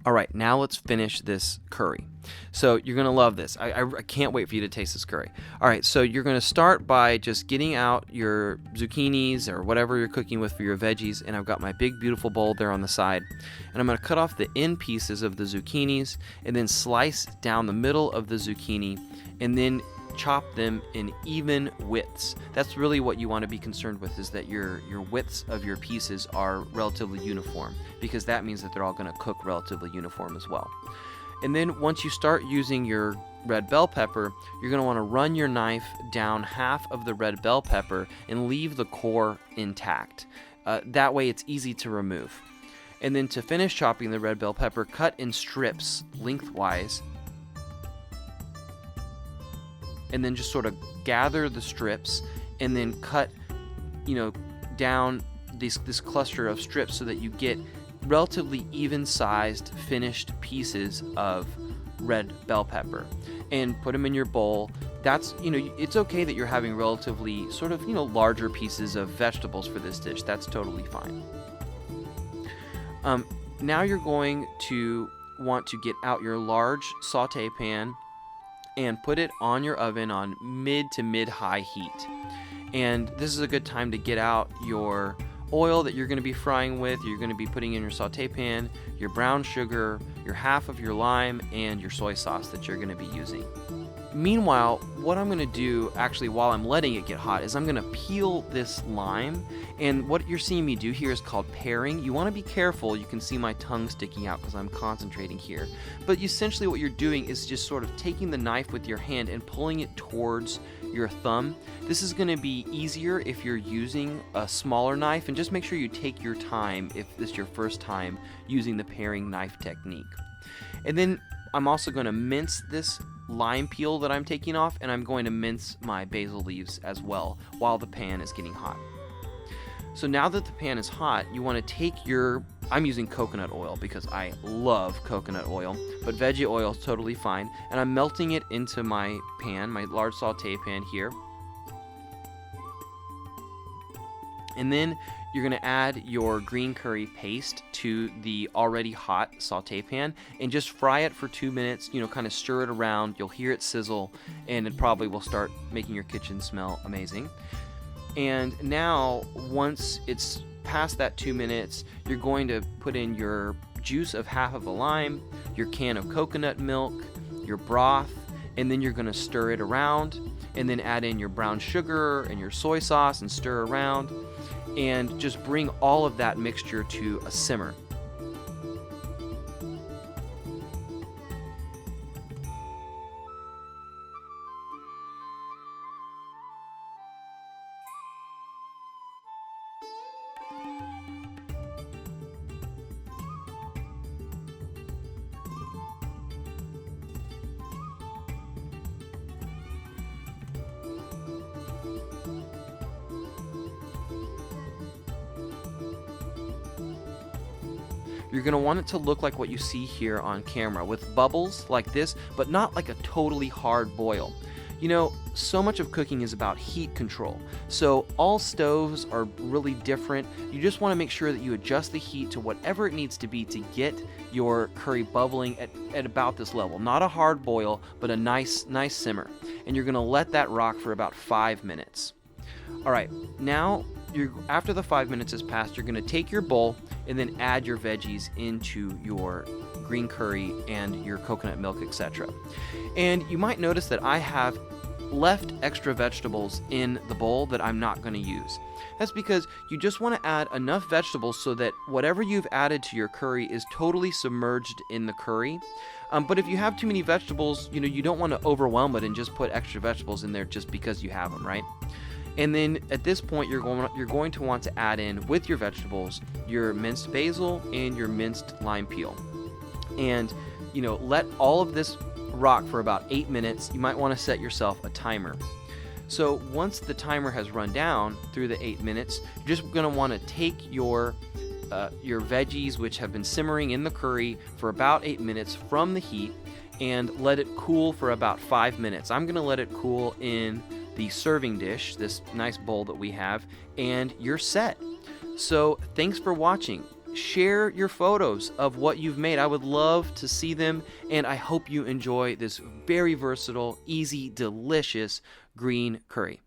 All right, now let's finish this curry. So you're going to love this. I can't wait for you to taste this curry. All right, so you're going to start by just getting out your zucchinis or whatever you're cooking with for your veggies, and I've got my big, beautiful bowl there on the side. And I'm going to cut off the end pieces of the zucchinis and then slice down the middle of the zucchini and then chop them in even widths. That's really what you want to be concerned with, is that your widths of your pieces are relatively uniform, because that means that they're all going to cook relatively uniform as well. And then once you start using your red bell pepper, you're going to want to run your knife down half of the red bell pepper and leave the core intact. That way it's easy to remove. And then to finish chopping the red bell pepper, cut in strips lengthwise, and then just sort of gather the strips and then cut, down this cluster of strips so that you get relatively even-sized finished pieces of red bell pepper, and put them in your bowl. That's, it's okay that you're having relatively sort of, larger pieces of vegetables for this dish. That's totally fine. Now you're going to want to get out your large saute pan and put it on your oven on mid to mid-high heat. And this is a good time to get out your oil that you're going to be frying with. You're going to be putting in your saute pan, your brown sugar, your half of your lime, and your soy sauce that you're going to be using. Meanwhile, what I'm going to do, actually, while I'm letting it get hot, is I'm going to peel this lime. And what you're seeing me do here is called paring. You want to be careful. You can see my tongue sticking out because I'm concentrating here. But essentially what you're doing is just sort of taking the knife with your hand and pulling it towards your thumb. This is going to be easier if you're using a smaller knife, and just make sure you take your time if this is your first time using the paring knife technique. And then I'm also going to mince this lime peel that I'm taking off, and I'm going to mince my basil leaves as well while the pan is getting hot. So now that the pan is hot, you want to take I'm using coconut oil because I love coconut oil, but veggie oil is totally fine, and I'm melting it into my pan, my large saute pan here. And then you're going to add your green curry paste to the already hot saute pan and just fry it for 2 minutes, kind of stir it around. You'll hear it sizzle, and it probably will start making your kitchen smell amazing. And now, once it's past that 2 minutes, you're going to put in your juice of half of a lime, your can of coconut milk, your broth, and then you're going to stir it around, and then add in your brown sugar and your soy sauce and stir around, and just bring all of that mixture to a simmer. You're going to want it to look like what you see here on camera, with bubbles like this, but not like a totally hard boil. So much of cooking is about heat control. So all stoves are really different. You just want to make sure that you adjust the heat to whatever it needs to be to get your curry bubbling at about this level. Not a hard boil, but a nice simmer. And you're going to let that rock for about 5 minutes. All right, now after the 5 minutes has passed, you're going to take your bowl and then add your veggies into your green curry and your coconut milk, etc. And you might notice that I have left extra vegetables in the bowl that I'm not going to use. That's because you just want to add enough vegetables so that whatever you've added to your curry is totally submerged in the curry. But if you have too many vegetables, you don't want to overwhelm it and just put extra vegetables in there just because you have them, right? And then at this point, you're going to want to add in with your vegetables your minced basil and your minced lime peel. And, let all of this rock for about 8 minutes. You might want to set yourself a timer. So once the timer has run down through the 8 minutes, you're just going to want to take your veggies, which have been simmering in the curry for about 8 minutes, from the heat and let it cool for about 5 minutes. I'm going to let it cool in the serving dish, this nice bowl that we have, and you're set. So thanks for watching. share your photos of what you've made. I would love to see them, and I hope you enjoy this very versatile, easy, delicious green curry.